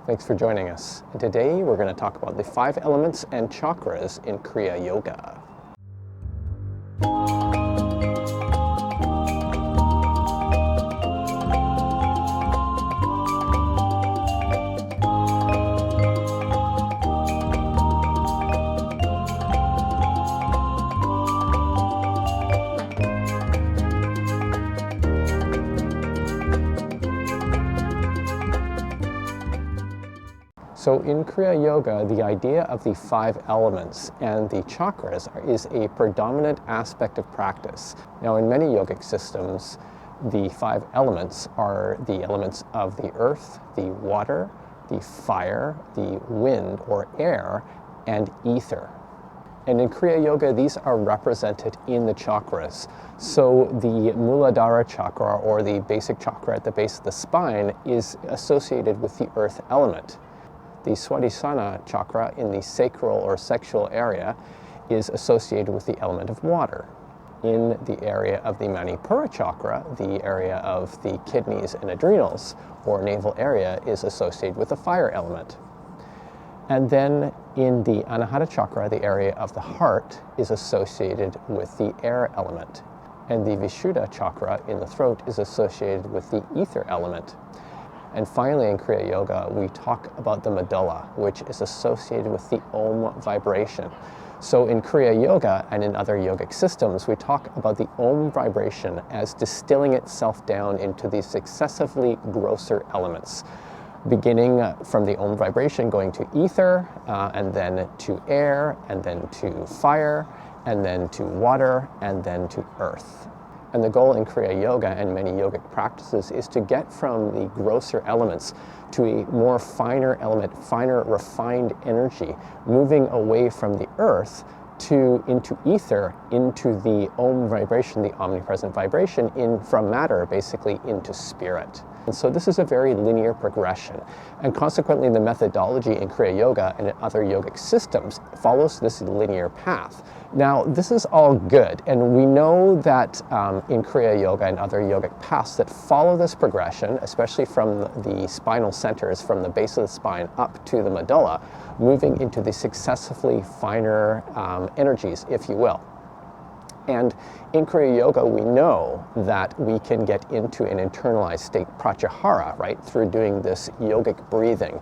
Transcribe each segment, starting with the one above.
Thanks for joining us. And today we're going to talk about the 5 elements and chakras in Kriya Yoga. So in Kriya Yoga, the idea of the 5 elements and the chakras is a predominant aspect of practice. Now in many yogic systems, the 5 elements are the elements of the earth, the water, the fire, the wind or air, and ether. And in Kriya Yoga, these are represented in the chakras. So the Muladhara chakra, or the basic chakra at the base of the spine, is associated with the earth element. The Swadhisthana chakra in the sacral or sexual area is associated with the element of water. In the area of the Manipura chakra, the area of the kidneys and adrenals, or navel area, is associated with the fire element. And then in the Anahata chakra, the area of the heart is associated with the air element. And the Vishuddha chakra in the throat is associated with the ether element. And finally, in Kriya Yoga, we talk about the medulla, which is associated with the Om vibration. So in Kriya Yoga and in other yogic systems, we talk about the Om vibration as distilling itself down into these successively grosser elements, beginning from the Om vibration, going to ether, and then to air, and then to fire, and then to water, and then to earth. And the goal in Kriya Yoga and many yogic practices is to get from the grosser elements to a more finer element, finer refined energy, moving away from the earth into ether, into the Om vibration, the omnipresent vibration, from matter basically into spirit. And so this is a very linear progression. And consequently, the methodology in Kriya Yoga and in other yogic systems follows this linear path. Now, this is all good. And we know that in Kriya Yoga and other yogic paths that follow this progression, especially from the spinal centers, from the base of the spine up to the medulla, moving into the successively finer energies, if you will. And in Kriya Yoga, we know that we can get into an internalized state, pratyahara, right, through doing this yogic breathing.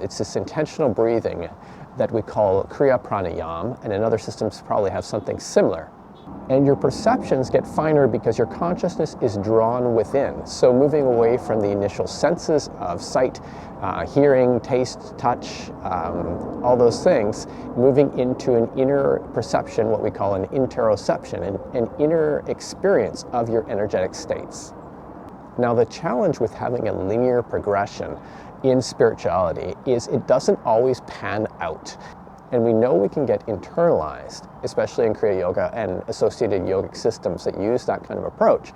It's this intentional breathing that we call Kriya pranayam, and in other systems probably have something similar. And your perceptions get finer because your consciousness is drawn within. So moving away from the initial senses of sight, hearing, taste, touch, all those things, moving into an inner perception, what we call an interoception, an inner experience of your energetic states. Now the challenge with having a linear progression in spirituality is it doesn't always pan out. And we know we can get internalized, especially in Kriya Yoga and associated yogic systems that use that kind of approach.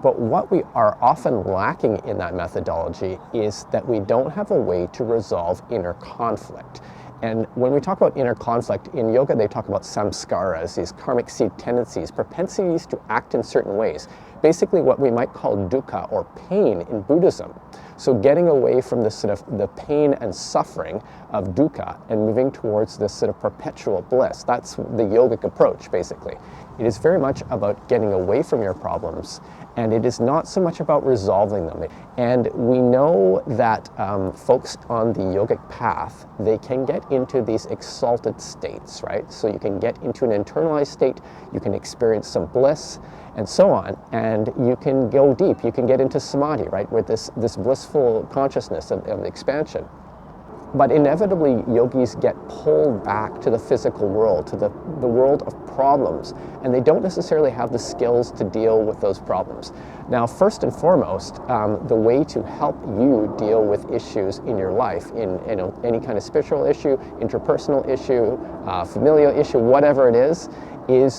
But what we are often lacking in that methodology is that we don't have a way to resolve inner conflict. And when we talk about inner conflict, in yoga they talk about samskaras, these karmic seed tendencies, propensities to act in certain ways. Basically what we might call dukkha, or pain, in Buddhism. So getting away from this sort of the pain and suffering of dukkha and moving towards this sort of perpetual bliss. That's the yogic approach, basically. It is very much about getting away from your problems, and it is not so much about resolving them. And we know that folks on the yogic path, they can get into these exalted states, right? So you can get into an internalized state, you can experience some bliss, and so on, and you can go deep. You can get into samadhi, right, with this blissful consciousness of expansion. But inevitably, yogis get pulled back to the physical world, to the world of problems, and they don't necessarily have the skills to deal with those problems. Now, first and foremost, the way to help you deal with issues in your life, in any kind of spiritual issue, interpersonal issue, familial issue, whatever it is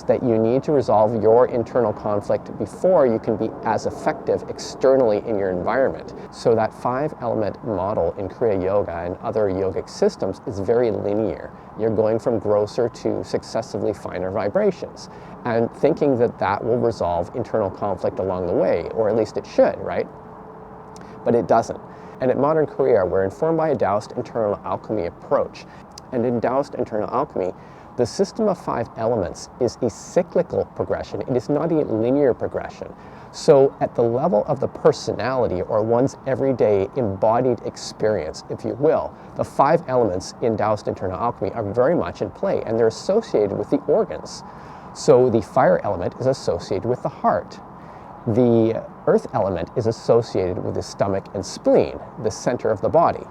that you need to resolve your internal conflict before you can be as effective externally in your environment. So that 5-element model in Kriya Yoga and other yogic systems is very linear. You're going from grosser to successively finer vibrations, and thinking that that will resolve internal conflict along the way, or at least it should, right? But it doesn't. And at Modern Kriya, we're informed by a Daoist internal alchemy approach. And in Daoist internal alchemy, the system of 5 elements is a cyclical progression. It is not a linear progression. So at the level of the personality, or one's everyday embodied experience, if you will, the 5 elements in Daoist internal alchemy are very much in play, and they're associated with the organs. So the fire element is associated with the heart. The earth element is associated with the stomach and spleen, the center of the body.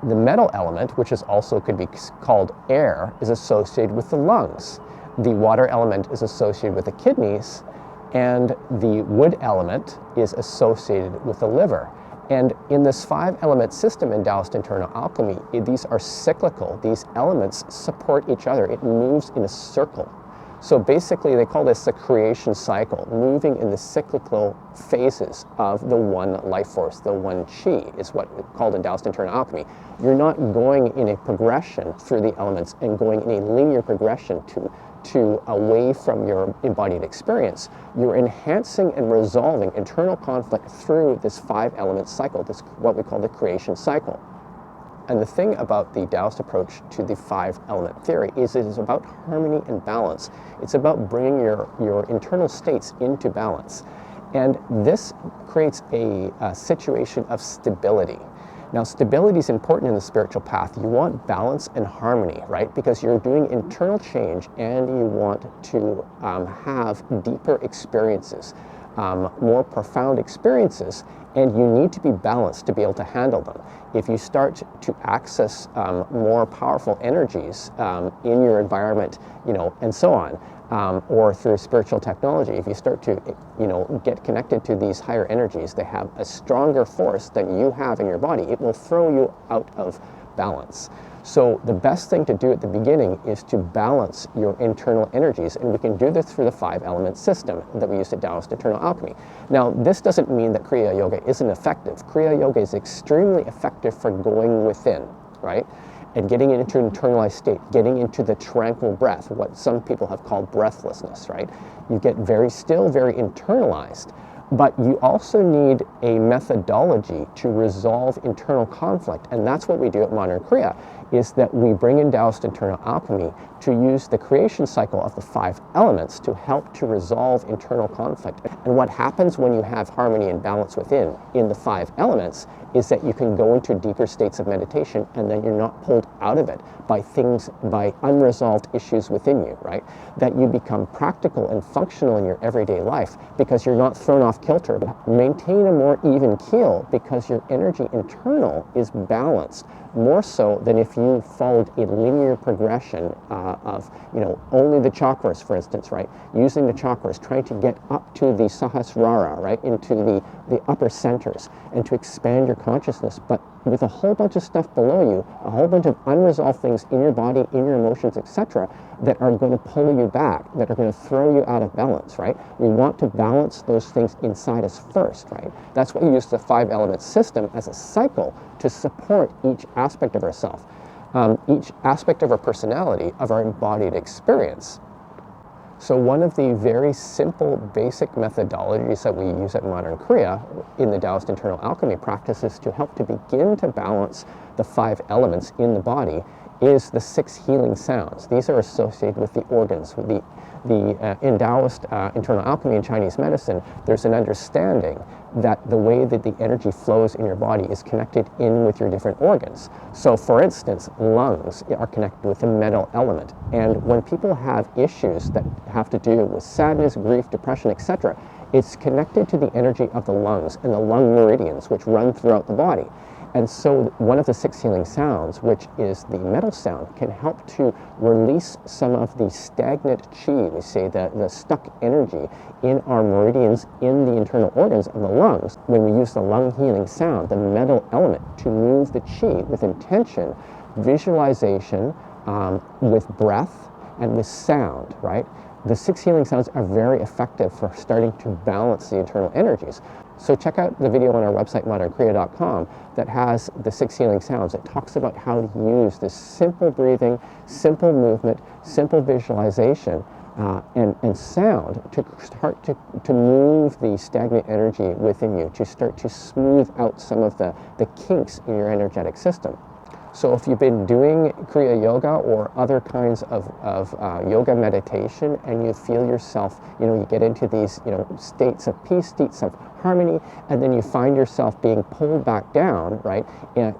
The metal element, which is also could be called air, is associated with the lungs. The water element is associated with the kidneys, and the wood element is associated with the liver. And in this 5-element system in Daoist internal alchemy, these are cyclical. These elements support each other. It moves in a circle. So basically, they call this the creation cycle, moving in the cyclical phases of the one life force, the one chi, is what it's called in Daoist internal alchemy. You're not going in a progression through the elements and going in a linear progression to away from your embodied experience. You're enhancing and resolving internal conflict through this 5-element cycle, this what we call the creation cycle. And the thing about the Daoist approach to the 5-element theory is it is about harmony and balance. It's about bringing your internal states into balance. And this creates a situation of stability. Now, stability is important in the spiritual path. You want balance and harmony, right? Because you're doing internal change and you want to have deeper experiences, more profound experiences, and you need to be balanced to be able to handle them. If you start to access more powerful energies in your environment, and so on, or through spiritual technology, if you start to, get connected to these higher energies, they have a stronger force than you have in your body. It will throw you out of balance. So the best thing to do at the beginning is to balance your internal energies, and we can do this through the 5-element system that we use at Daoist internal alchemy. Now, this doesn't mean that Kriya Yoga isn't effective. Kriya Yoga is extremely effective for going within, right? And getting into an internalized state, getting into the tranquil breath, what some people have called breathlessness, right? You get very still, very internalized, but you also need a methodology to resolve internal conflict, and that's what we do at Modern Kriya, is that we bring in Daoist internal alchemy to use the creation cycle of the 5 elements to help to resolve internal conflict. And what happens when you have harmony and balance within in the 5 elements is that you can go into deeper states of meditation, and then you're not pulled out of it by unresolved issues within you, right? That you become practical and functional in your everyday life because you're not thrown off kilter, but maintain a more even keel because your energy internal is balanced, more so than if you followed a linear progression of, only the chakras, for instance, right? Using the chakras, trying to get up to the Sahasrara, right? Into the upper centers and to expand your consciousness, but with a whole bunch of stuff below you, a whole bunch of unresolved things in your body, in your emotions, etc., that are going to pull you back, that are going to throw you out of balance, right? We want to balance those things inside us first, right? That's why we use the 5-element system as a cycle to support each aspect of ourselves, each aspect of our personality, of our embodied experience. So one of the very simple, basic methodologies that we use at Modern Kriya in the Daoist internal alchemy practices to help to begin to balance the 5 elements in the body is the 6 healing sounds. These are associated with the organs. In Daoist internal alchemy and Chinese medicine, there's an understanding that the way that the energy flows in your body is connected in with your different organs. So for instance, lungs are connected with the metal element. And when people have issues that have to do with sadness, grief, depression, etc., it's connected to the energy of the lungs and the lung meridians, which run throughout the body. And so one of the 6 healing sounds, which is the metal sound, can help to release some of the stagnant chi, we say the stuck energy in our meridians in the internal organs of the lungs. When we use the lung healing sound, the metal element, to move the chi with intention, visualization, with breath, and with sound, right? The 6 healing sounds are very effective for starting to balance the internal energies. So check out the video on our website, modernkriya.com, that has the 6 healing sounds. It talks about how to use this simple breathing, simple movement, simple visualization and sound to start to move the stagnant energy within you, to start to smooth out some of the kinks in your energetic system. So if you've been doing Kriya Yoga or other kinds of yoga meditation, and you feel yourself, you get into these, states of peace, states of harmony, and then you find yourself being pulled back down, right,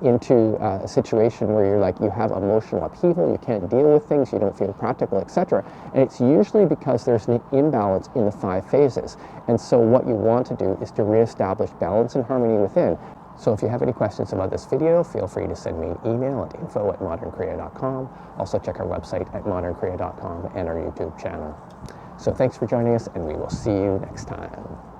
into a situation where you're like, you have emotional upheaval, you can't deal with things, you don't feel practical, etc. And it's usually because there's an imbalance in the 5 phases. And so what you want to do is to reestablish balance and harmony within. So if you have any questions about this video, feel free to send me an email at info@modernkriya.com. Also check our website at modernkriya.com and our YouTube channel. So thanks for joining us, and we will see you next time.